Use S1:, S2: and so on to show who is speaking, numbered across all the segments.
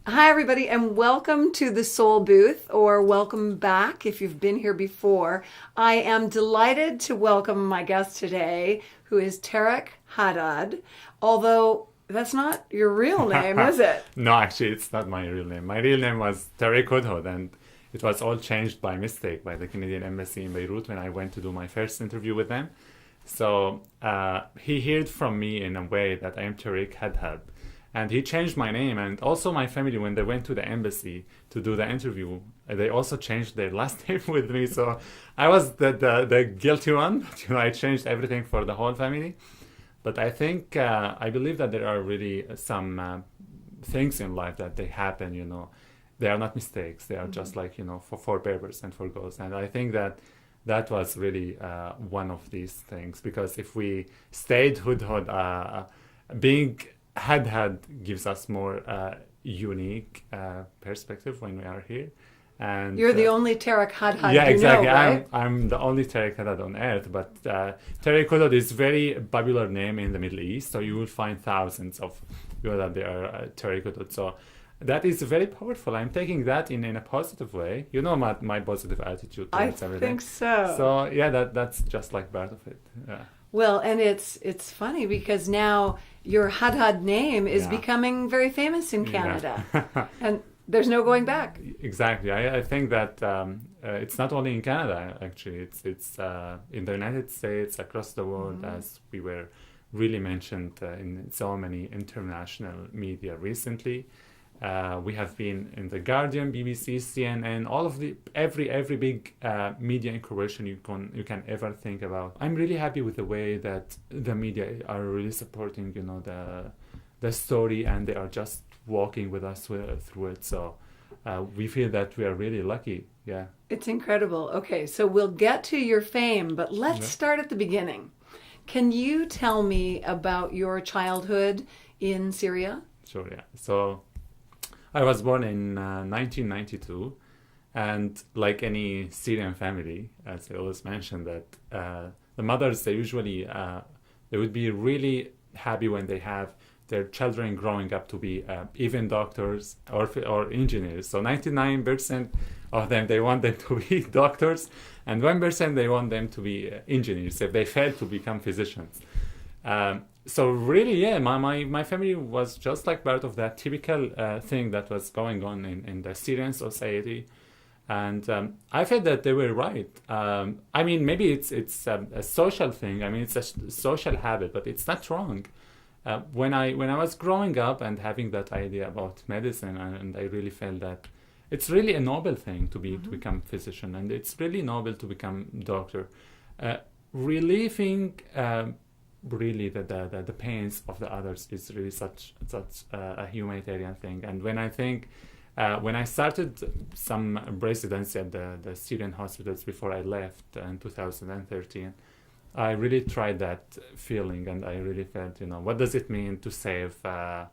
S1: Hi, everybody, and welcome to the Soul Booth, or welcome back if you've been here before. I am delighted to welcome my guest today, who is Tareq Hadhad, although that's not your real name, is it?
S2: No, actually, it's not my real name. My real name was Tareq Hadhad, and it was all changed by mistake by the Canadian Embassy in Beirut when I went to do my first interview with them. So he heard from me in a way that I am Tareq Hadhad. And he changed my name, and also my family, when they went to the embassy to do the interview, they also changed their last name with me. So I was the guilty one. But, I changed everything for the whole family. But I think, I believe that there are really some things in life that they happen. They are not mistakes. They are just like, for purpose and for goals. And I think that that was really one of these things. Because if we stayed Hudhud, being had gives us more unique perspective when we are here. And
S1: You're the only Tareq Hadhad
S2: yeah,
S1: you
S2: exactly.
S1: know, right?
S2: I'm the only Tareq Hadhad on earth, but Tareq Hadhad is very popular name in the Middle East, so you will find thousands of people that they are Tareq Hadhad. So that is very powerful. I'm taking that in a positive way. You know my positive attitude
S1: I
S2: towards everything.
S1: think so.
S2: So yeah, that's just like part of it. Yeah.
S1: Well, and it's funny because now your Hadhad name is
S2: Yeah.
S1: becoming very famous in
S2: Yeah.
S1: Canada, and there's no going back.
S2: Exactly. I think that it's not only in Canada. Actually, it's in the United States, across the world, as we were really mentioned in so many international media recently. We have been in the Guardian, BBC, CNN, all of the every big media incursion you can ever think about. I'm really happy with the way that the media are really supporting, the story, and they are just walking with us through it. So we feel that we are really lucky. Yeah.
S1: It's incredible. Okay, so we'll get to your fame, but let's start at the beginning. Can you tell me about your childhood in Syria?
S2: Sure. Yeah. So I was born in 1992, and like any Syrian family, as I always mention, that the mothers, they usually they would be really happy when they have their children growing up to be even doctors or engineers. So 99% of them, they want them to be doctors, and 1% they want them to be engineers if they fail to become physicians. So really, yeah, my family was just like part of that typical thing that was going on in the Syrian society. And I felt that they were right. I mean, maybe it's a social thing. I mean, it's a social habit, but it's not wrong. When I was growing up and having that idea about medicine, and I really felt that it's really a noble thing to become physician, and it's really noble to become doctor. Relieving really the pains of the others is really such a humanitarian thing. And when I think when I started some residency at the Syrian hospitals before I left in 2013, I really tried that feeling, and I really felt, what does it mean to save a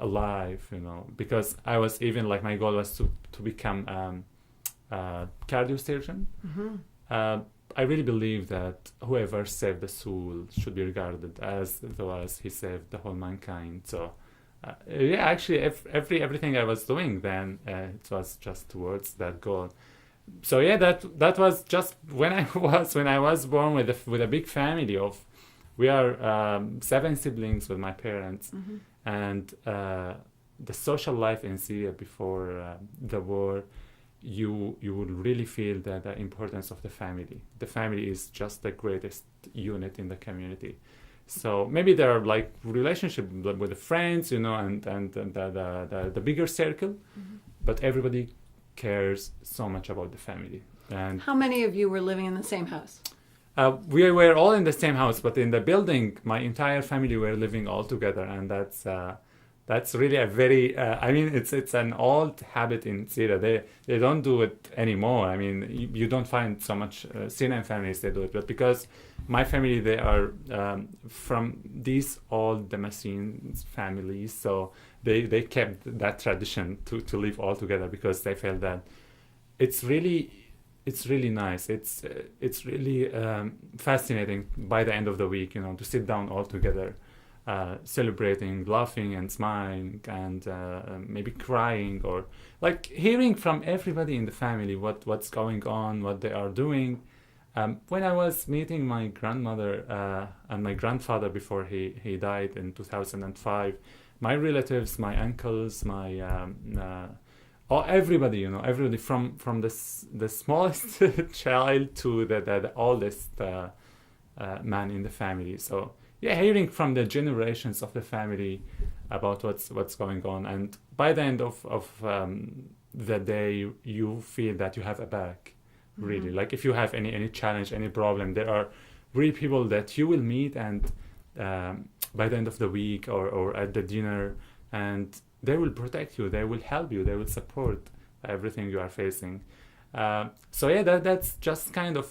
S2: life, because I was even like, my goal was to become a cardiosurgeon. I really believe that whoever saved the soul should be regarded as though as he saved the whole mankind. So yeah, actually everything I was doing then, it was just towards that goal. So yeah, that was just when I was born with a big family of, we are 7 siblings with my parents, and the social life in Syria before the war, you would really feel the importance of the family. The family is just the greatest unit in the community. So maybe there are like relationship with the friends, and the bigger circle, but everybody cares so much about the family. And
S1: How many of you were living in the same house?
S2: we were all in the same house, but in the building, my entire family were living all together, and that's really a very I mean, it's an old habit in Syria. They don't do it anymore. I mean, you don't find so much Syrian families they do it, but because my family, they are from these old Damascene families, so they kept that tradition to live all together, because they felt that it's really nice. It's really fascinating by the end of the week, to sit down all together celebrating, laughing and smiling, and maybe crying, or like hearing from everybody in the family what's going on, what they are doing. When I was meeting my grandmother and my grandfather before he died in 2005, my relatives, my uncles, my everybody, everybody from the smallest child to the oldest man in the family. So yeah, hearing from the generations of the family about what's going on, and by the end of the day, you feel that you have a back. Really, like if you have any challenge, any problem, there are really people that you will meet, and by the end of the week or at the dinner, and they will protect you, they will help you, they will support everything you are facing. So yeah, that's just kind of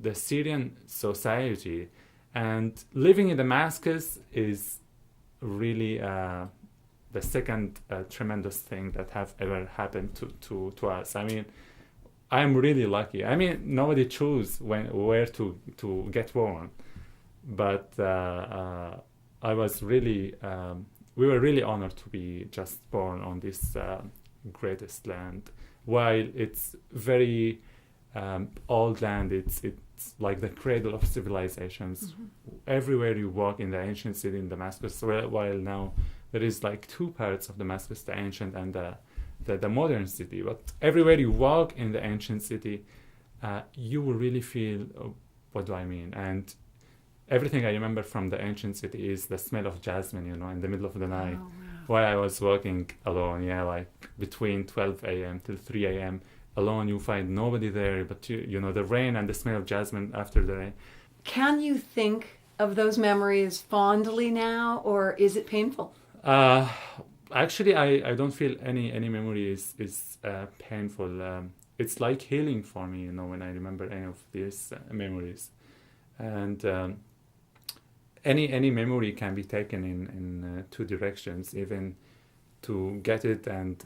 S2: the Syrian society, and living in Damascus is really the second tremendous thing that have ever happened to us. I mean, I'm really lucky. I mean, nobody chose where to get born, but I was really, we were really honored to be just born on this greatest land. While it's very old land, it's like the cradle of civilizations. Everywhere you walk in the ancient city in Damascus, while now there is like two parts of Damascus, the ancient and the modern city, but everywhere you walk in the ancient city, you will really feel, what do I mean? And everything I remember from the ancient city is the smell of jasmine, in the middle of the night.
S1: Oh, wow.
S2: While I was walking alone, like between 12 a.m. till 3 a.m. alone, you find nobody there, but the rain and the smell of jasmine after the rain.
S1: Can you think of those memories fondly now, or is it painful?
S2: Actually, I don't feel any memory is painful. It's like healing for me, when I remember any of these memories. And any memory can be taken in two directions, even to get it and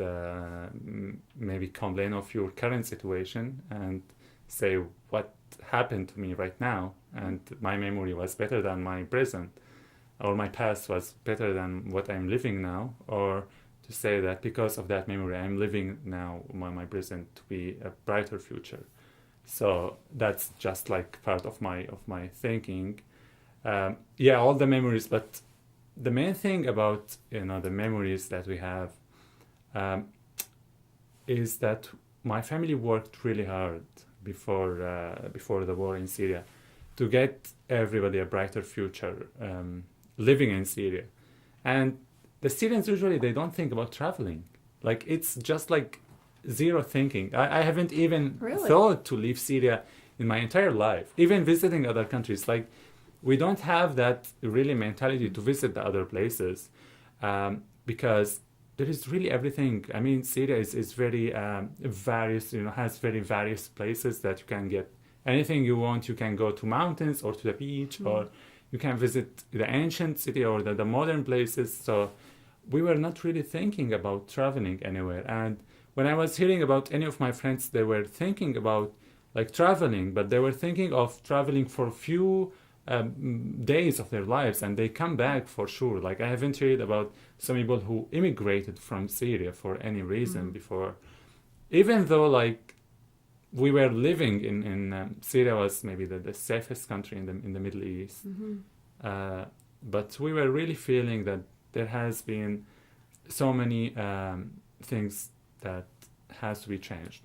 S2: maybe complain of your current situation and say what happened to me right now, and my memory was better than my present, or my past was better than what I'm living now, or to say that because of that memory I'm living now my present to be a brighter future. So that's just like part of my thinking. All the memories, but the main thing about the memories that we have is that my family worked really hard before the war in Syria to get everybody a brighter future living in Syria. And the Syrians usually, they don't think about traveling. Like, it's just like zero thinking. I haven't even thought to leave Syria in my entire life, even visiting other countries. Like, we don't have that really mentality to visit the other places because there is really everything. I mean, Syria is very various, has very various places that you can get anything you want. You can go to mountains or to the beach, or you can visit the ancient city or the modern places. So we were not really thinking about traveling anywhere. And when I was hearing about any of my friends, they were thinking about like traveling, but they were thinking of traveling for a few days of their lives, and they come back for sure. Like, I haven't heard about some people who immigrated from Syria for any reason before, even though like we were living in Syria was maybe the safest country in the Middle East, but we were really feeling that there has been so many things that has to be changed.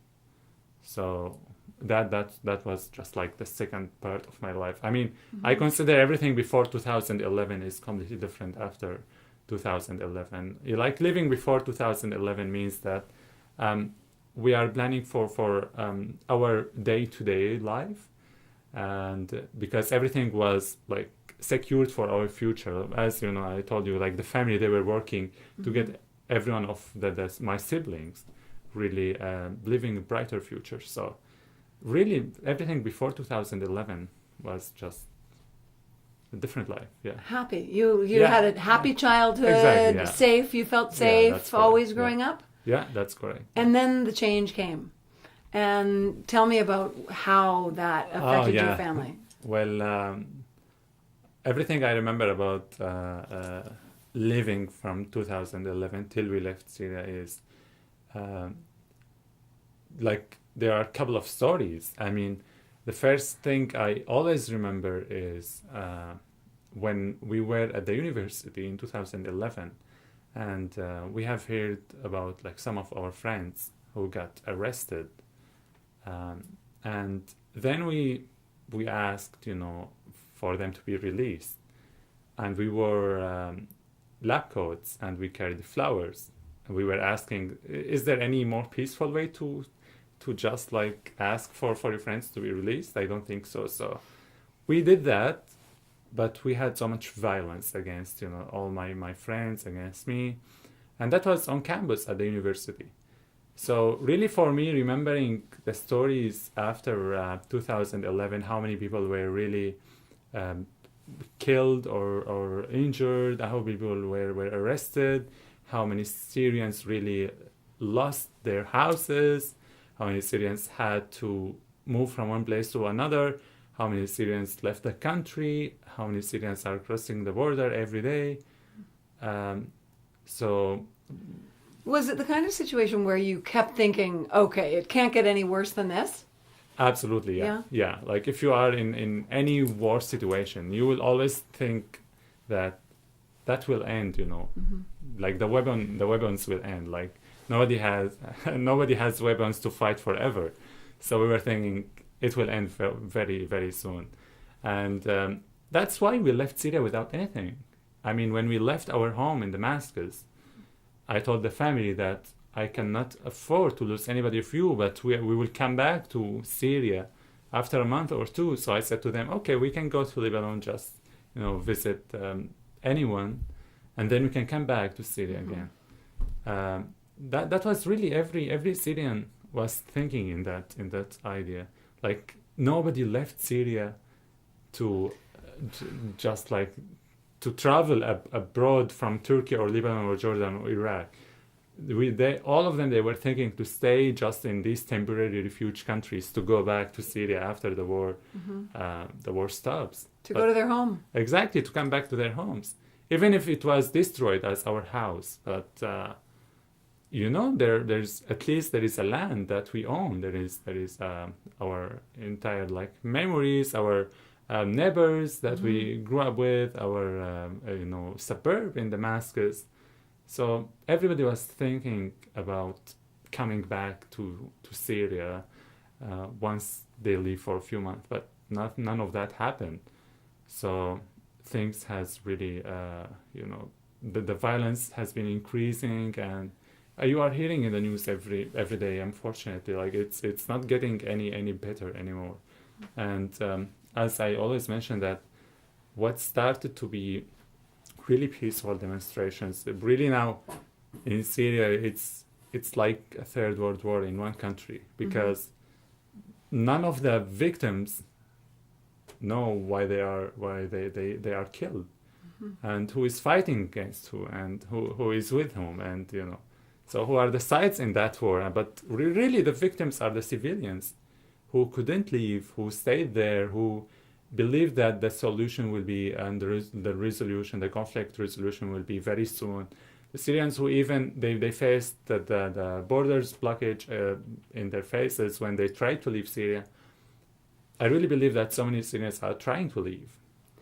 S2: So that was just like the second part of my life. I mean, I consider everything before 2011 is completely different after 2011. Like, living before 2011 means that we are planning for our day-to-day life, and because everything was like secured for our future. As I told you, like the family, they were working to get everyone of my siblings really living a brighter future. So really, everything before 2011 was just a different life. Yeah.
S1: Happy. You had a happy childhood,
S2: exactly, yeah.
S1: Safe. You felt safe always growing up?
S2: Yeah, that's correct.
S1: And then the change came. And tell me about how that affected your family.
S2: Well, everything I remember about living from 2011 till we left Syria is uh, like there are a couple of stories. I mean, the first thing I always remember is when we were at the university in 2011, and we have heard about like some of our friends who got arrested, and then we asked, you know, for them to be released, and we wore lab coats and we carried flowers. And we were asking, is there any more peaceful way to just like ask for your friends to be released? I don't think so. So we did that, but we had so much violence against, you know, all my friends, against me, and that was on campus at the university. So really for me, remembering the stories after 2011, how many people were really killed or injured, how many people were arrested, how many Syrians really lost their houses, how many Syrians had to move from one place to another, how many Syrians left the country, how many Syrians are crossing the border every day. So
S1: Was it the kind of situation where you kept thinking, okay, it can't get any worse than this?
S2: absolutely, yeah. Yeah, like if you are in any war situation, you will always think that that will end, you know. Like the weapons will end. Like nobody has weapons to fight forever. So we were thinking it will end very, very soon. And that's why we left Syria without anything. I mean, when we left our home in Damascus, I told the family that I cannot afford to lose anybody of you, but we will come back to Syria after a month or two. So I said to them, okay, we can go to Lebanon, just, you know, visit anyone, and then we can come back to Syria again. That was really every Syrian was thinking in that idea. Like nobody left Syria to just like to travel abroad from Turkey or Lebanon or Jordan or Iraq. All of them, they were thinking to stay just in these temporary refuge countries, to go back to Syria after the war stops.
S1: To go to their home.
S2: Exactly, to come back to their homes, even if it was destroyed as our house. But you know, there's at least there is a land that we own. There is our entire like memories, our neighbors that we grew up with, our you know, suburb in Damascus. So everybody was thinking about coming back to Syria once they leave for a few months, but none of that happened. So things has really, you know, the violence has been increasing, and you are hearing in the news every day. Unfortunately, like it's not getting any better anymore. And as I always mention, that what started to be really peaceful demonstrations, really now in Syria, it's like a third world war in one country, because none of the victims know why they are killed, and who is fighting against who, and who is with whom, and you know, so who are the sides in that war. But really the victims are the civilians who couldn't leave, who stayed there, who believe that the solution will be, and the conflict resolution will be very soon. The Syrians who even they faced the borders blockage in their faces when they tried to leave Syria. I really believe that so many Syrians are trying to leave.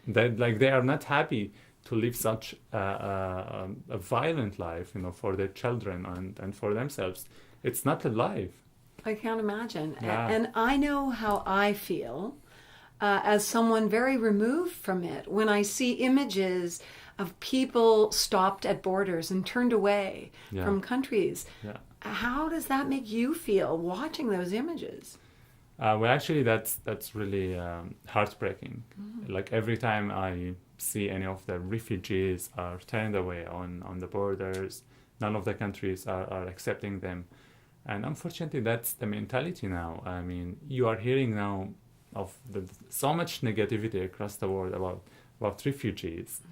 S2: That like they are not happy to live such a violent life, you know, for their children and for themselves. It's not a life.
S1: I can't imagine.
S2: Yeah.
S1: And I know how I feel. As someone very removed from it, when I see images of people stopped at borders and turned away from countries, how does that make you feel watching those images?
S2: Well, actually, that's really heartbreaking. Like every time I see any of the refugees are turned away on the borders, none of the countries are accepting them. And unfortunately, that's the mentality now. I mean, you are hearing now of so much negativity across the world about refugees,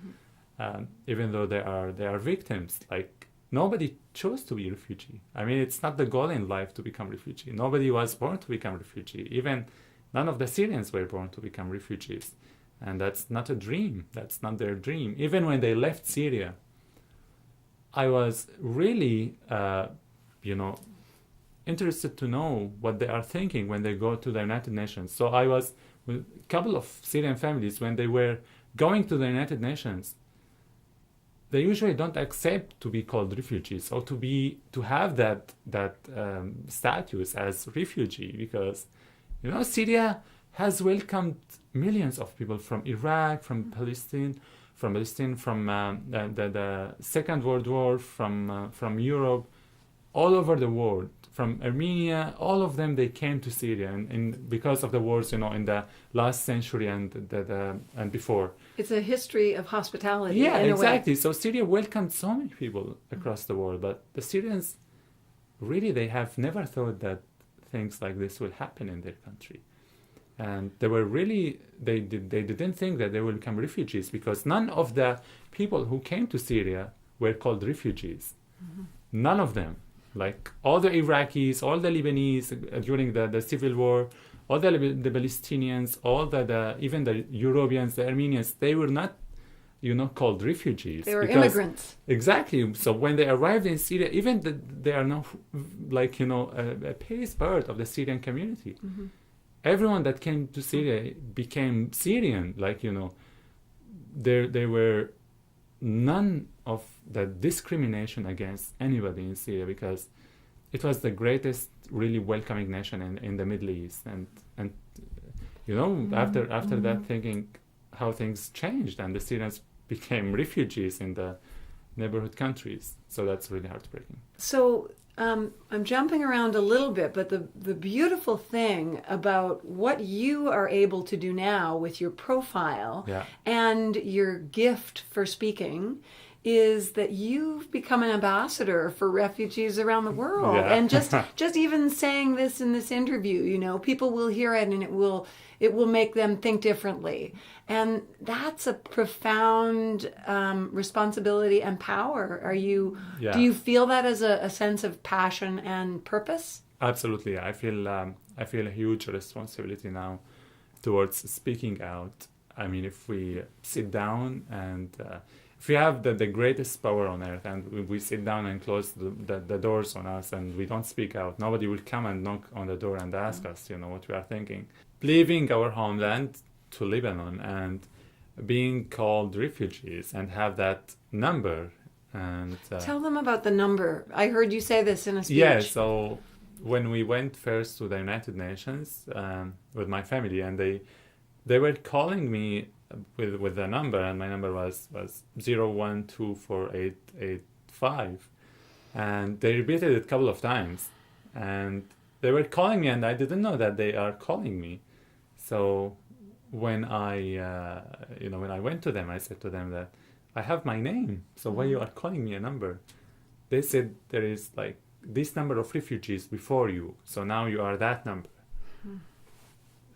S2: even though they are victims. Like nobody chose to be a refugee. I mean, it's not the goal in life to become refugee. Nobody was born to become refugee. Even none of the Syrians were born to become refugees. And that's not a dream. That's not their dream. Even when they left Syria, I was really, interested to know what they are thinking when they go to the United Nations. So I was with a couple of Syrian families, when they were going to the United Nations, they usually don't accept to be called refugees or to have that status as refugee, because Syria has welcomed millions of people from Iraq, from Palestine, from the Second World War, from Europe, all over the world, from Armenia. All of them, they came to Syria, and because of the wars, in the last century and before.
S1: It's a history of hospitality.
S2: Yeah,
S1: in
S2: exactly.
S1: A way.
S2: So Syria welcomed so many people across the world, but the Syrians, really, they have never thought that things like this will happen in their country. And they were really, they didn't think that they will become refugees, because none of the people who came to Syria were called refugees. Mm-hmm. None of them. Like all the Iraqis, all the Lebanese during the civil war, all the Palestinians, all even the Europeans, the Armenians, they were not, called refugees.
S1: They were immigrants.
S2: Exactly. So when they arrived in Syria, even they are not a piece part of the Syrian community. Mm-hmm. Everyone that came to Syria became Syrian. There were none of the discrimination against anybody in Syria, because it was the greatest, really welcoming nation in the Middle East. And after that, thinking how things changed, and the Syrians became refugees in the neighborhood countries. So that's really heartbreaking.
S1: So I'm jumping around a little bit, but the beautiful thing about what you are able to do now with your profile and your gift for speaking is that you've become an ambassador for refugees around the world.
S2: Yeah.
S1: And just even saying this in this interview, people will hear it, and it will make them think differently. And that's a profound responsibility and power. Do you feel that as a sense of passion and purpose?
S2: Absolutely. I feel a huge responsibility now towards speaking out. I mean, if we sit down and if we have the greatest power on earth, and we sit down and close the doors on us, and we don't speak out, nobody will come and knock on the door and ask us, what we are thinking. Leaving our homeland to Lebanon and being called refugees and have that number. And
S1: tell them about the number. I heard you say this in a speech.
S2: Yeah, so when we went first to the United Nations with my family, and they were calling me with the number, and my number was 0124885, and they repeated it a couple of times, and they were calling me, and I didn't know that they are calling me. So when I went to them, I said to them that I have my name, so why you are calling me a number? They said there is this number of refugees before you, so now you are that number.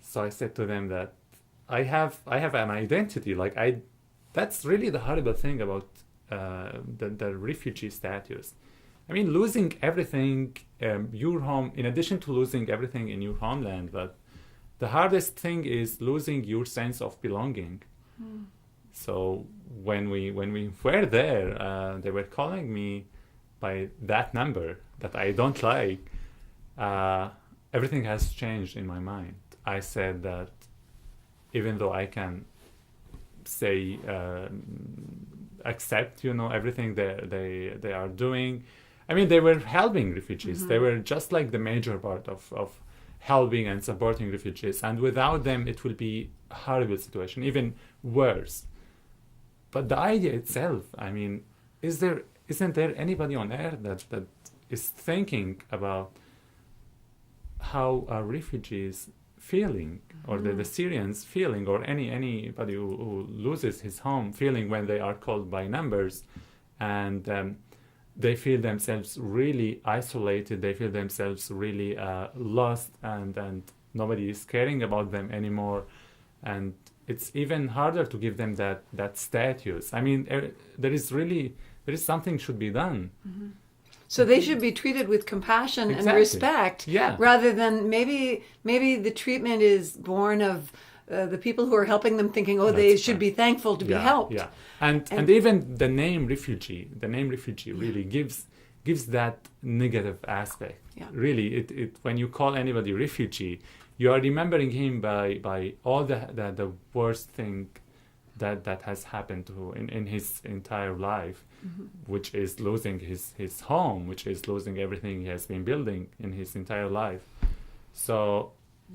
S2: So I said to them that I have an identity. That's really the horrible thing about the refugee status. I mean, losing everything, your home, in addition to losing everything in your homeland, but the hardest thing is losing your sense of belonging. So when we were there, they were calling me by that number that I don't like. Everything has changed in my mind. I said that even though I can say accept everything they are doing, I mean, they were helping refugees. Mm-hmm. They were just like the major part of helping and supporting refugees, and without them it will be a horrible situation, even worse. But the idea itself, I mean, isn't there anybody on earth that is thinking about how are refugees feeling, or the Syrians feeling, or anybody who loses his home feeling when they are called by numbers, and they feel themselves really isolated, they feel themselves really lost, and nobody is caring about them anymore, and it's even harder to give them that status. I mean, there is something should be done.
S1: Mm-hmm. So they should be treated with compassion and respect, rather than maybe the treatment is born of the people who are helping them thinking, oh, they should be thankful to be helped.
S2: Yeah, and even the name refugee really gives that negative aspect.
S1: Yeah.
S2: Really, it when you call anybody refugee, you are remembering him by all the worst thing that has happened to in his entire life, which is losing his home, which is losing everything he has been building in his entire life. So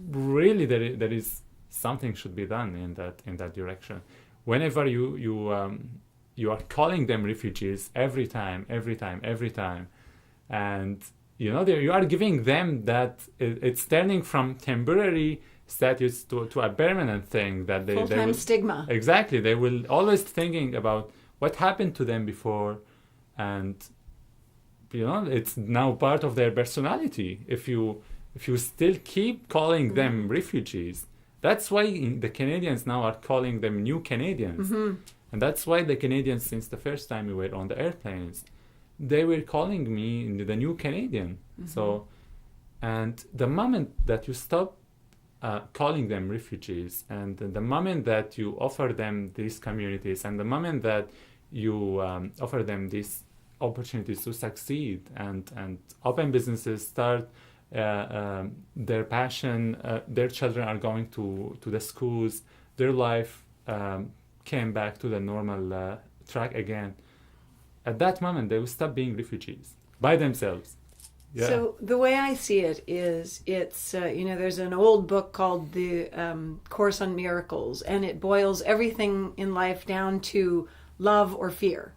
S2: really there is something should be done in that direction. Whenever you are calling them refugees every time, and you are giving them that it's turning from temporary status to a permanent thing that they
S1: full-time
S2: will,
S1: stigma.
S2: Exactly, they will always thinking about what happened to them before, and it's now part of their personality. If you still keep calling them refugees, that's why the Canadians now are calling them new Canadians. And that's why the Canadians, since the first time we were on the airplanes, they were calling me the new Canadian. So, and the moment that you stop calling them refugees, and the moment that you offer them these communities, and the moment that you offer them these opportunities to succeed and open businesses, start their passion, their children are going to the schools, their life came back to the normal track again. At that moment, they will stop being refugees by themselves. Yeah.
S1: So the way I see it is, it's there's an old book called The Course on Miracles, and it boils everything in life down to love or fear.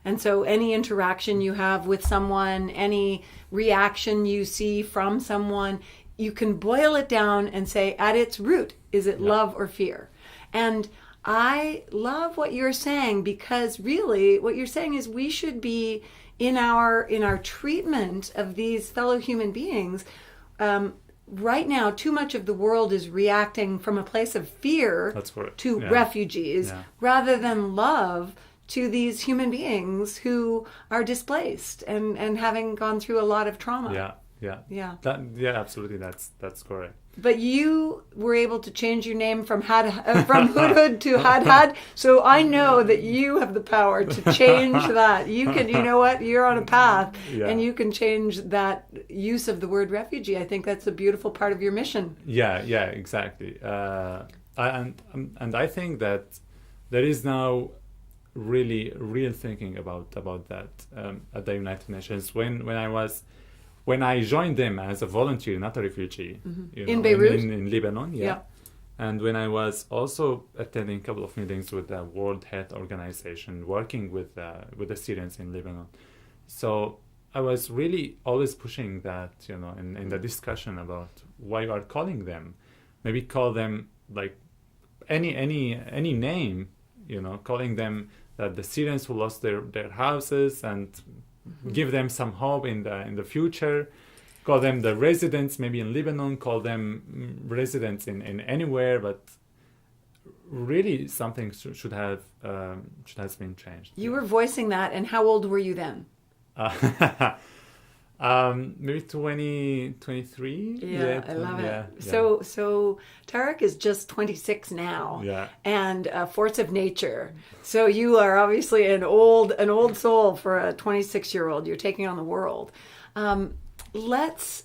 S1: And so any interaction you have with someone, any reaction you see from someone, you can boil it down and say, at its root, is it love or fear? And I love what you're saying, because really what you're saying is we should be in our treatment of these fellow human beings. Right now, too much of the world is reacting from a place of fear to refugees rather than love to these human beings who are displaced and having gone through a lot of trauma.
S2: Absolutely, that's correct.
S1: But you were able to change your name from Hudhud to Hadhad, so I know that you have the power to change that. You can, you know what? You're on a path, and you can change that use of the word refugee. I think that's a beautiful part of your mission.
S2: Yeah, exactly. And I think that there is now really real thinking about that at the United Nations. When I joined them as a volunteer, not a refugee,
S1: in Beirut,
S2: in Lebanon, and when I was also attending a couple of meetings with the World Health Organization, working with the Syrians in Lebanon, so I was really always pushing that, in the discussion about why you are calling them, maybe call them like any name, calling them that the Syrians who lost their houses, and give them some hope in the future. Call them the residents, maybe in Lebanon. Call them residents in anywhere. But really, something should have been changed.
S1: You were voicing that, and how old were you then?
S2: Maybe 23.
S1: Yeah, I love it. So Tareq is just 26 now, and a force of nature. So you are obviously an old soul for a 26-year-old. You're taking on the world. Let's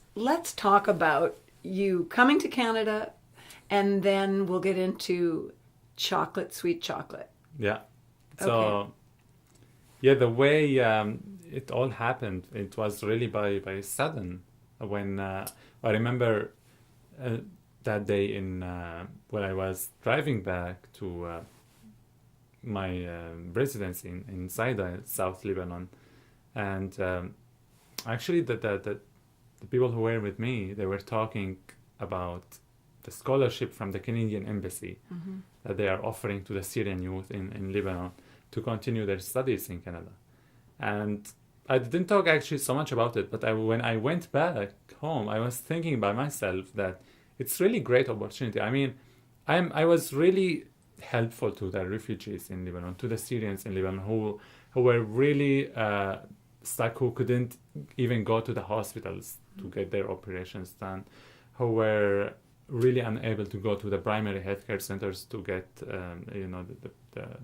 S1: talk about you coming to Canada, and then we'll get into sweet chocolate.
S2: Yeah. So, the way it all happened, it was really by sudden. When I remember that day when I was driving back to my residence in Saida, South Lebanon, and actually the people who were with me, they were talking about the scholarship from the Canadian Embassy that they are offering to the Syrian youth in Lebanon to continue their studies in Canada. And I didn't talk actually so much about it, but when I went back home, I was thinking by myself that it's really great opportunity. I mean, I was really helpful to the refugees in Lebanon, to the Syrians in Lebanon who were really stuck, who couldn't even go to the hospitals to get their operations done, who were really unable to go to the primary healthcare centers to get,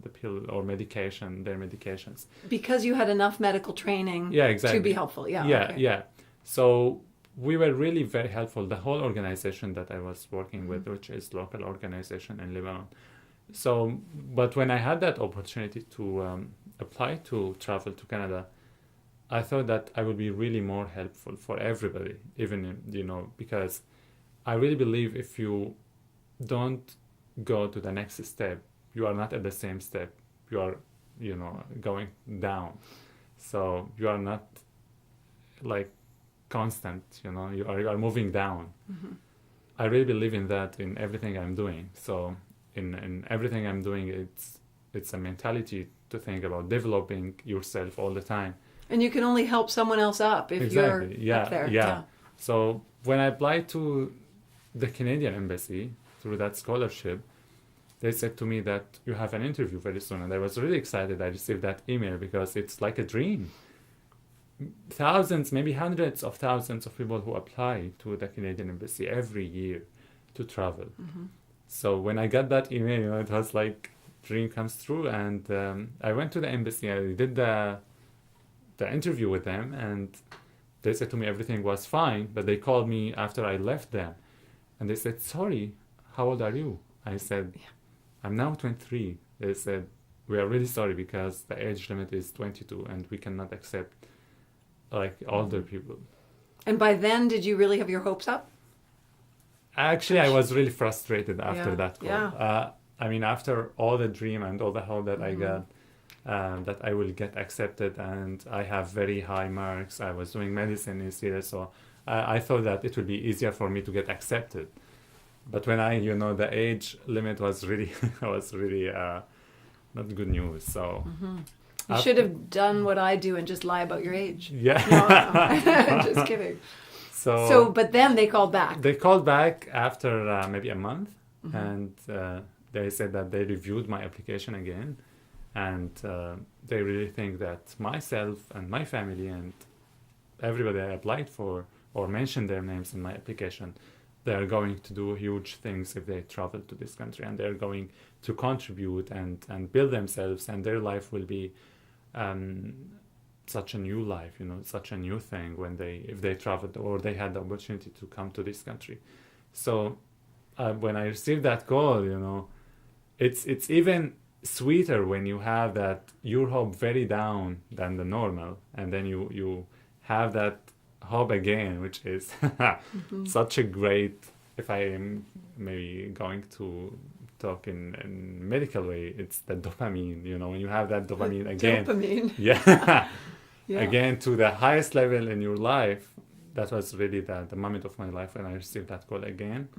S2: the pill or medication, their medications.
S1: Because you had enough medical training
S2: Yeah, exactly.
S1: to be helpful. Yeah.
S2: Yeah,
S1: Okay.
S2: yeah. So we were really very helpful. The whole organization that I was working with, which is local organization in Lebanon. So, but when I had that opportunity to apply to travel to Canada, I thought that I would be really more helpful for everybody, even, because I really believe if you don't go to the next step, you are not at the same step. You are, going down. So you are not like constant, you are moving down.
S1: Mm-hmm.
S2: I really believe in that in everything I'm doing. So in everything I'm doing, it's a mentality to think about developing yourself all the time.
S1: And you can only help someone else up if
S2: Exactly.
S1: you're up there.
S2: Yeah. So when I applied to the Canadian Embassy through that scholarship, they said to me that you have an interview very soon. And I was really excited. I received that email because it's like a dream. Thousands, maybe hundreds of thousands of people who apply to the Canadian Embassy every year to travel.
S1: Mm-hmm.
S2: So when I got that email, it was like dream comes true. And I went to the embassy. I did the interview with them, and they said to me everything was fine. But they called me after I left them, and they said, "Sorry, how old are you?" I said, "I'm now 23." They said, "We are really sorry because the age limit is 22, and we cannot accept like older people."
S1: And by then, did you really have your hopes up?
S2: Actually, I was really frustrated after that call.
S1: Yeah.
S2: I mean, after all the dream and all the hope that I got, that I will get accepted, and I have very high marks. I was doing medicine in Syria, so I thought that it would be easier for me to get accepted. But when the age limit was really, not good news. So
S1: You should have done what I do and just lie about your age.
S2: yeah.
S1: No. Just kidding. So, but then they called back.
S2: They called back after maybe a month, and they said that they reviewed my application again, and they really think that myself and my family and everybody I applied for or mentioned their names in my application, they are going to do huge things if they travel to this country, and they're going to contribute and build themselves, and their life will be such a new life, such a new thing if they traveled or they had the opportunity to come to this country. So when I received that call, it's even sweeter when you have that your hope very down than the normal, and then you have that hope again, which is such a great. If I am maybe going to talk in medical way, it's the dopamine. When you have that dopamine again.
S1: Dopamine.
S2: Yeah.
S1: Yeah.
S2: Again to the highest level in your life. That was really the moment of my life when I received that call again.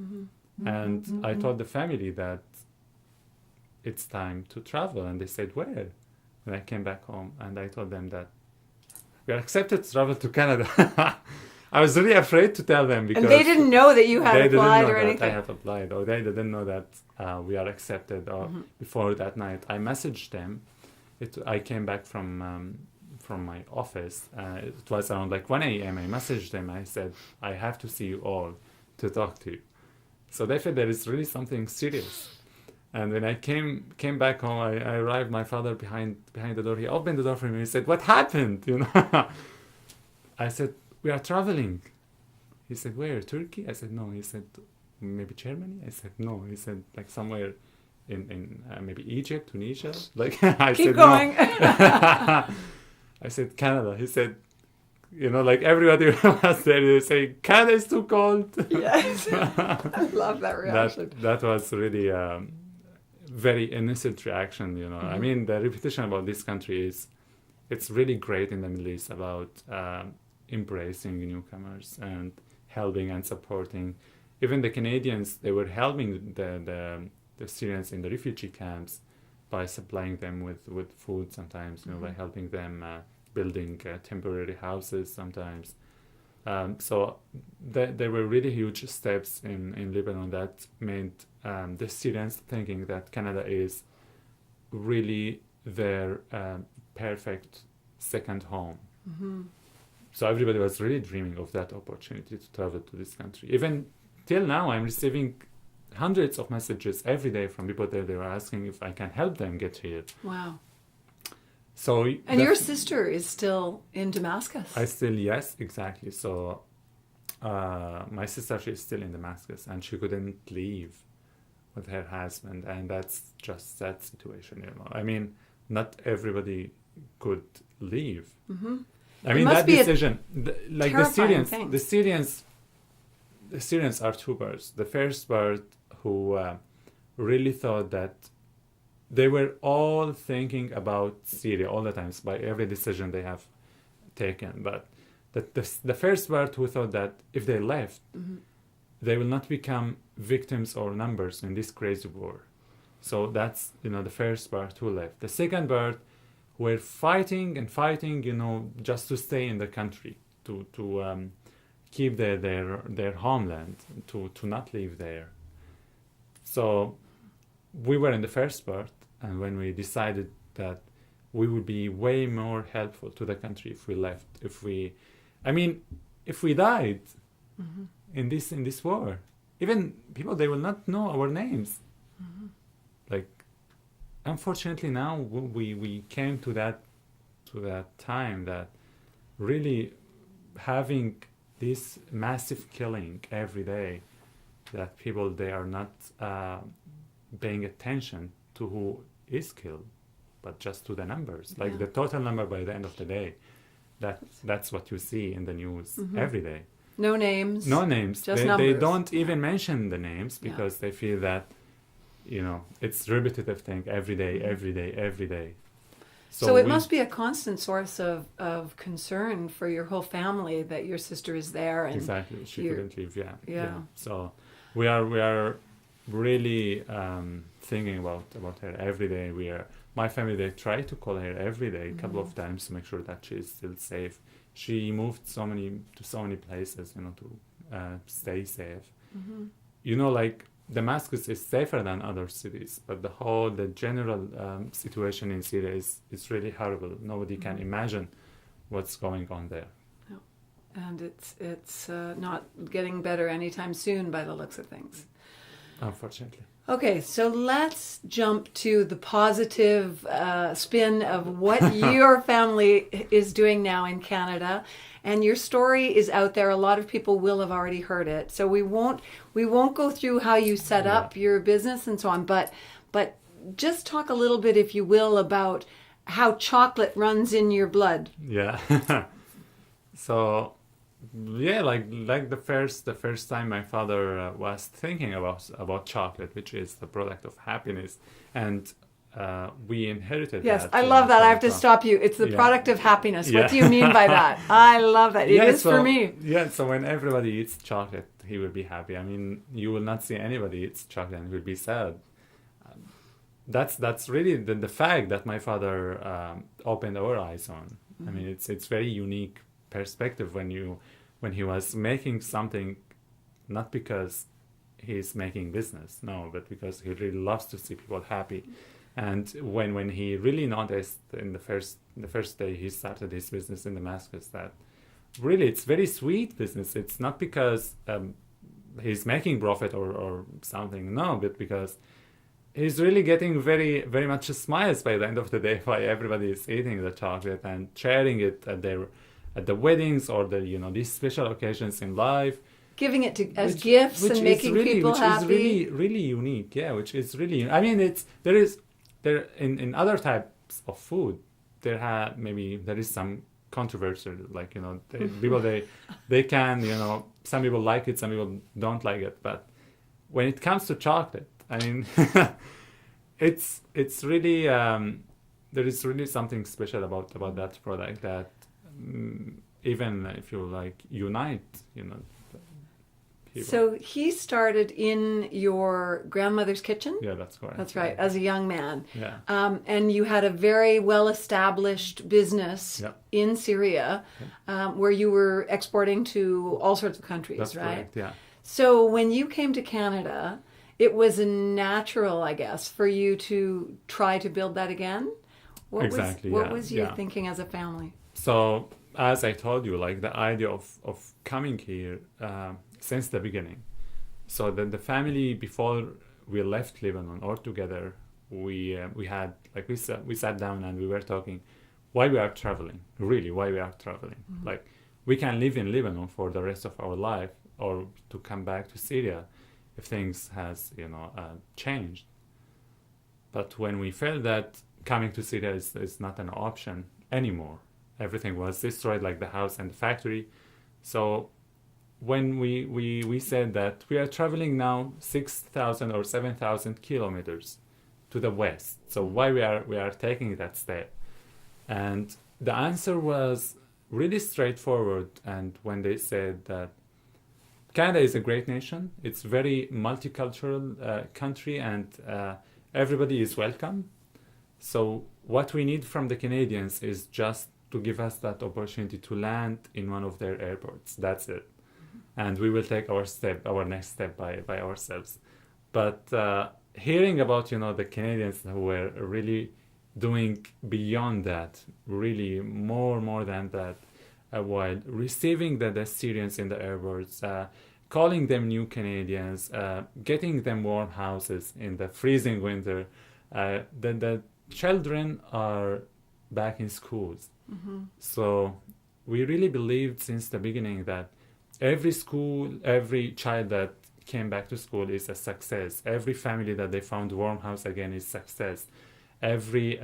S2: And I told the family that it's time to travel, and they said, "Where?" When I came back home, and I told them that we are accepted to travel to Canada. I was really afraid to tell them because
S1: And they didn't know that you had
S2: they
S1: applied
S2: didn't know
S1: or
S2: that
S1: anything.
S2: I had applied, or they didn't know that we are accepted. Or before that night, I messaged them. I came back from my office. It was around like 1 a.m. I messaged them. I said, "I have to see you all to talk to you." So they said there is really something serious. And when I came back home, I arrived. My father behind the door. He opened the door for me. He said, "What happened?" I said, "We are traveling." He said, "Where? Turkey?" I said, "No." He said, "Maybe Germany?" I said, "No." He said, "Like somewhere in maybe Egypt, Tunisia." Like I
S1: Keep
S2: said,
S1: going.
S2: "No." I said, "Canada." He said, like everybody was there, they say, "Canada is too cold."
S1: Yes. I love that reaction.
S2: That was really very innocent reaction. I mean, the reputation about this country it's really great in the Middle East about embracing newcomers and helping and supporting. Even the Canadians, they were helping the Syrians in the refugee camps by supplying them with food sometimes, by helping them building temporary houses sometimes. So there were really huge steps in Lebanon that made the Syrians thinking that Canada is really their perfect second home. So everybody was really dreaming of that opportunity to travel to this country. Even till now, I'm receiving hundreds of messages every day from people that they were asking if I can help them get here.
S1: Wow.
S2: So
S1: and your sister is still in Damascus.
S2: Yes, exactly. So my sister, she's still in Damascus, and she couldn't leave with her husband, and that's just that situation. I mean, not everybody could leave.
S1: Mm-hmm.
S2: I mean, that decision,
S1: like
S2: the Syrians are two birds. The first bird who really thought that they were all thinking about Syria all the time by every decision they have taken. But the first bird who thought that if they left,
S1: mm-hmm.
S2: they will not become victims or numbers in this crazy war. So that's, the first bird who left. The second bird were fighting, just to stay in the country, to keep their homeland, to not leave there. So we were in the first bird, and when we decided that we would be way more helpful to the country if we left, if we died
S1: mm-hmm.
S2: in this war, even people, they will not know our names.
S1: Mm-hmm.
S2: Like, unfortunately now we came to that time that really having this massive killing every day, that people, they are not paying attention to who is killed, but just to the numbers, like the total number by the end of the day. That's what you see in the news
S1: mm-hmm.
S2: every day.
S1: No names.
S2: Just
S1: numbers.
S2: They don't even mention the names because they feel that, it's repetitive thing every day,
S1: mm-hmm.
S2: every day.
S1: So it must be a constant source of concern for your whole family that your sister is there. And
S2: exactly. She couldn't leave,
S1: yeah.
S2: So we are really thinking about her every day. My family, they try to call her every day, a couple of times, to make sure that she is still safe. She moved to so many places, to stay safe.
S1: Mm-hmm.
S2: Like Damascus is safer than other cities, but the general situation in Syria is really horrible. Nobody can imagine what's going on there.
S1: No. And it's not getting better anytime soon by the looks of things.
S2: Unfortunately.
S1: Okay, so let's jump to the positive spin of what your family is doing now in Canada. And your story is out there. A lot of people will have already heard it. So we won't go through how you set up your business and so on, but just talk a little bit, if you will, about how chocolate runs in your blood.
S2: Yeah. So like the first time my father was thinking about chocolate, which is the product of happiness, and we inherited that.
S1: Yes, I love that. I have to stop you. It's the product of happiness. What do you mean by that? I love that. It is for me.
S2: Yeah, so when everybody eats chocolate, he will be happy. I mean, you will not see anybody eats chocolate and will be sad. That's really the fact that my father opened our eyes on. Mm-hmm. I mean, it's very unique perspective when he was making something, not because he's making business, no, but because he really loves to see people happy. And when he really noticed in the first day he started his business in Damascus, that really it's very sweet business. It's not because he's making profit or something, no, but because he's really getting very, very much smiles by the end of the day by everybody is eating the chocolate and sharing it at the weddings or these special occasions in life.
S1: Giving it as gifts and making people happy.
S2: Which is really, really unique. Yeah, which is really. I mean, there in other types of food, there is some controversy. Like people they can some people like it, some people don't like it. But when it comes to chocolate, I mean, it's really there is really something special about that product that even if you unite people.
S1: So he started in your grandmother's kitchen?
S2: Yeah, that's correct.
S1: That's right, as a young man.
S2: Yeah.
S1: And you had a very well-established business in Syria where you were exporting to all sorts of countries,
S2: that's
S1: right?
S2: Correct, yeah.
S1: So when you came to Canada, it was natural, I guess, for you to try to build that again? What was your thinking as a family?
S2: So, as I told you, the idea of coming here since the beginning. So the family, before we left Lebanon altogether, we had, like, we sat down and we were talking why we are traveling, really why we are traveling. Like, we can live in Lebanon for the rest of our life, or to come back to Syria if things has changed. But when we felt that coming to Syria is not an option anymore, everything was destroyed, like the house and the factory. So when we said that we are traveling now 6,000 or 7,000 kilometers to the west, so why we are taking that step? And the answer was really straightforward. And when they said that Canada is a great nation, it's very multicultural country, and everybody is welcome. So what we need from the Canadians is just to give us that opportunity to land in one of their airports. That's it. And we will take our next step by ourselves. But hearing about, the Canadians who were really doing beyond that, really more than that, while receiving the Syrians in the airports, calling them new Canadians, getting them warm houses in the freezing winter. The children are back in schools. So we really believed since the beginning that every school, every child that came back to school is a success. Every family that they found warm house again is success. Every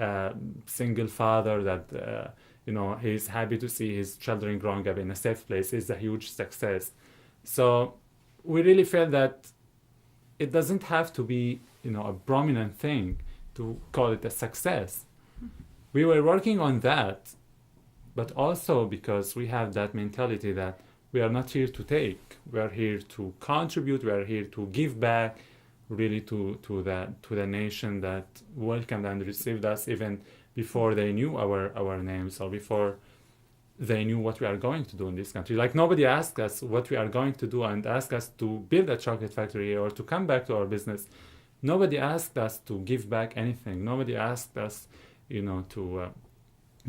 S2: single father that he's happy to see his children growing up in a safe place is a huge success. So we really felt that it doesn't have to be a prominent thing to call it a success. We were working on that, but also because we have that mentality that we are not here to take, we are here to contribute, we are here to give back, really to the nation that welcomed and received us even before they knew our names, or before they knew what we are going to do in this country. Like, nobody asked us what we are going to do and asked us to build a chocolate factory or to come back to our business. Nobody asked us to give back anything. Nobody asked us to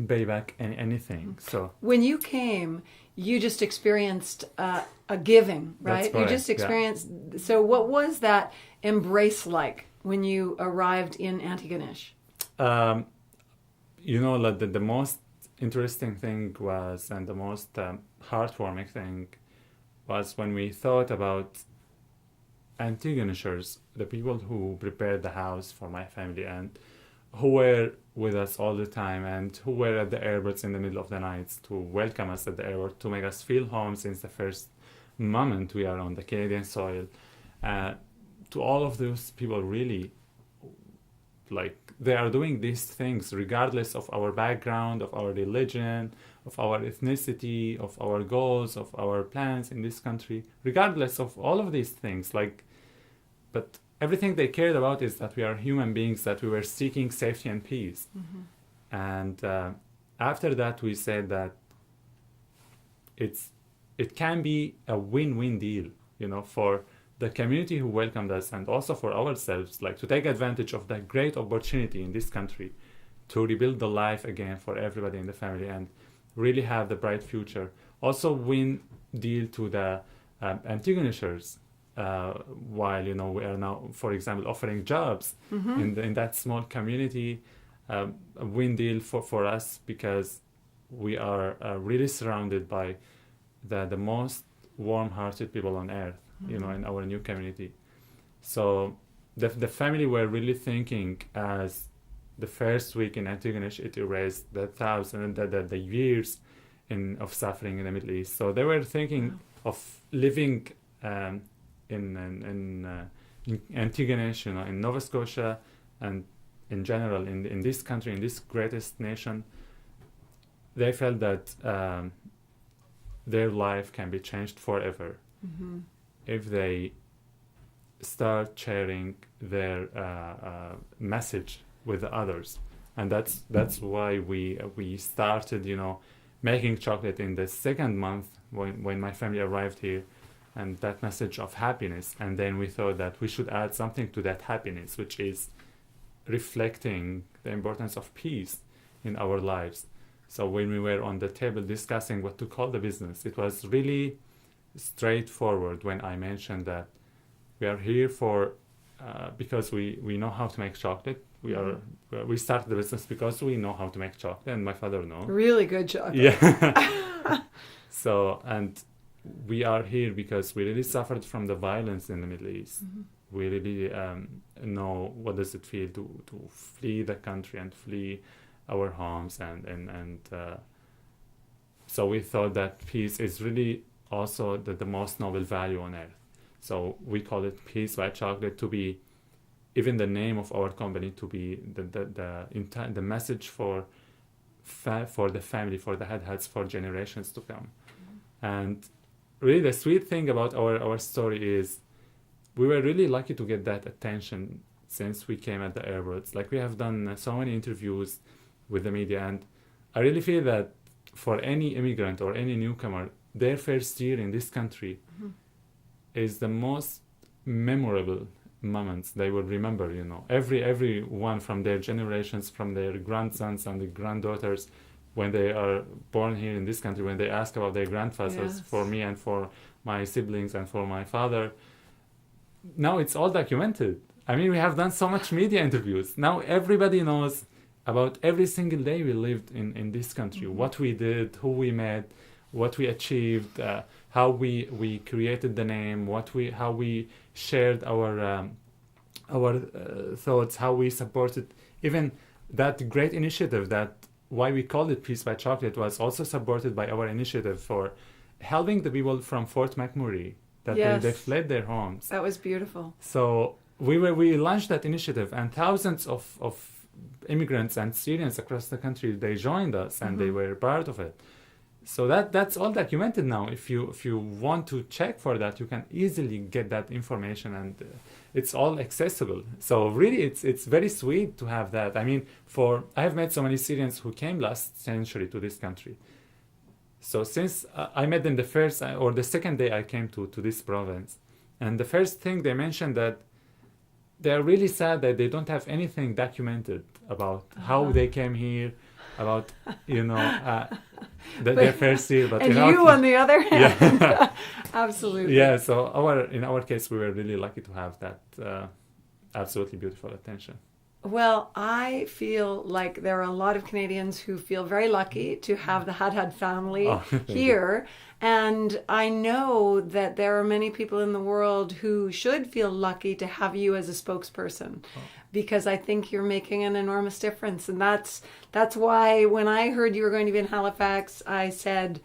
S2: pay back anything. So
S1: when you came, you just experienced a giving, right?
S2: That's correct,
S1: You just experienced. Yeah. So what was that embrace like when you arrived in Antigonish?
S2: The most interesting thing was, and the most heartwarming thing was, when we thought about Antigonishers, the people who prepared the house for my family and who were with us all the time and who were at the airports in the middle of the night to welcome us at the airport, to make us feel home since the first moment we are on the Canadian soil. To all of those people, really, like, they are doing these things regardless of our background, of our religion, of our ethnicity, of our goals, of our plans in this country, regardless of all of these things. But everything they cared about is that we are human beings, that we were seeking safety and peace. And after that, we said that it can be a win-win deal, for the community who welcomed us and also for ourselves, like, to take advantage of that great opportunity in this country to rebuild the life again for everybody in the family and really have the bright future. Also win deal to the Antigonishers, while we are now, for example, offering jobs in that small community. A win deal for us, because we are really surrounded by the most warm-hearted people on earth, in our new community. So the family were really thinking, as the first week in Antigonish, it erased the years of suffering in the Middle East. So they were thinking of living in Antigonish, in Nova Scotia, and in general in this country, in this greatest nation. They felt that their life can be changed forever if they start sharing their message with the others. And that's why we started making chocolate in the second month when my family arrived here, and that message of happiness. And then we thought that we should add something to that happiness, which is reflecting the importance of peace in our lives. So when we were on the table discussing what to call the business, it was really straightforward when I mentioned that We are here for because we know how to make chocolate. We started the business because we know how to make chocolate, and my father knows.
S1: Really good chocolate.
S2: Yeah. So, and we are here because we really suffered from the violence in the Middle East. We really know what does it feel to flee the country and flee our homes, and so we thought that peace is really also the most noble value on earth. So we call it Peace by Chocolate, to be even the name of our company, to be the message for the family, for the Hadhads, for generations to come. And really the sweet thing about our story is we were really lucky to get that attention since we came at the airports. Like, we have done so many interviews with the media, and I really feel that for any immigrant or any newcomer, their first year in this country is the most memorable moments they will remember. Every one from their generations, from their grandsons and the granddaughters, when they are born here in this country, when they ask about their grandfathers, for me and for my siblings and for my father, now it's all documented. I mean, we have done so much media interviews. Now everybody knows about every single day we lived in this country, what we did, who we met, what we achieved, how we created the name, how we shared our thoughts, how we supported even that great initiative. That why we called it Peace by Chocolate was also supported by our initiative for helping the people from Fort McMurray that they fled their homes.
S1: That was beautiful.
S2: So we launched that initiative, and thousands of immigrants and Syrians across the country, they joined us and they were part of it. So that's all documented now. If you want to check for that, you can easily get that information, and it's all accessible. So really, it's very sweet to have that. I mean, I have met so many Syrians who came last century to this country. So since I met them the first or the second day I came to this province, and the first thing they mentioned that they're really sad that they don't have anything documented about how they came here, about their first year. But
S1: and on the other hand, absolutely.
S2: Yeah. So in our case, we were really lucky to have that absolutely beautiful attention.
S1: Well, I feel like there are a lot of Canadians who feel very lucky to have the Hadhad family here. And I know that there are many people in the world who should feel lucky to have you as a spokesperson, because I think you're making an enormous difference. And that's why when I heard you were going to be in Halifax, I said,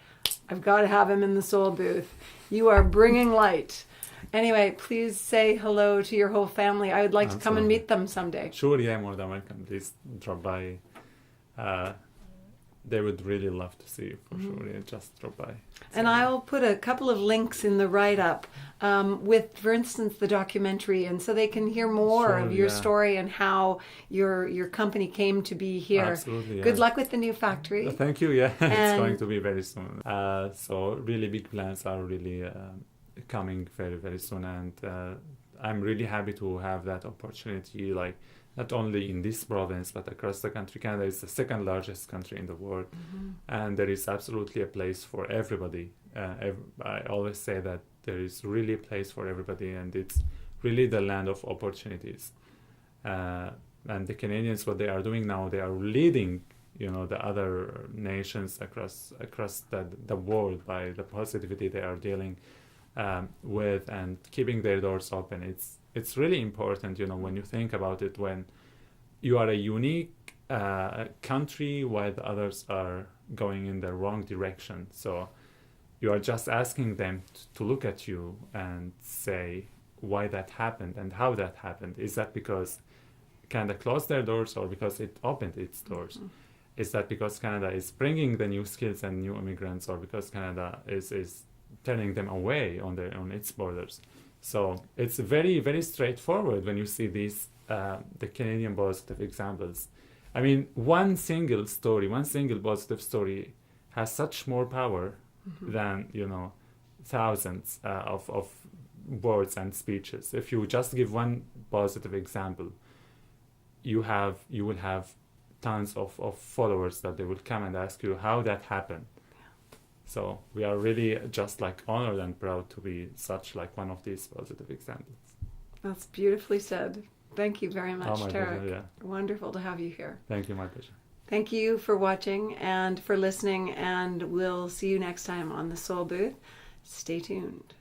S1: I've got to have him in the Soul Booth. You are bringing light. Anyway, please say hello to your whole family. I would like to come and meet them someday.
S2: Sure, yeah, more than welcome. Please drop by. They would really love to see you, for sure. Yeah, just drop by.
S1: And I'll put a couple of links in the write-up with, for instance, the documentary, and so they can hear more of your story and how your company came to be here.
S2: Absolutely, yeah.
S1: Good luck with the new factory.
S2: Thank you, yeah. It's going to be very soon. So really big plans are really coming very, very soon, and I'm really happy to have that opportunity, like not only in this province but across the country. Canada is the second largest country in the world, and there is absolutely a place for everybody. I always say that there is really a place for everybody, and it's really the land of opportunities. And the Canadians, what they are doing now, they are leading the other nations across the world by the positivity they are dealing with and keeping their doors open. It's really important, when you think about it, when you are a unique country while the others are going in the wrong direction. So you are just asking them to look at you and say why that happened and how that happened. Is that because Canada closed their doors, or because it opened its doors? Is that because Canada is bringing the new skills and new immigrants, or because Canada is turning them away on its borders? So it's very, very straightforward when you see these the Canadian positive examples. I mean, one single positive story has such more power than thousands of words and speeches. If you just give one positive example, you will have tons of followers that they will come and ask you how that happened. So we are really just honored and proud to be such one of these positive examples.
S1: That's beautifully said. Thank you very much,
S2: my
S1: Tareq.
S2: pleasure, yeah.
S1: Wonderful to have you here.
S2: Thank you, my pleasure.
S1: Thank you for watching and for listening, and we'll see you next time on The Soul Booth. Stay tuned.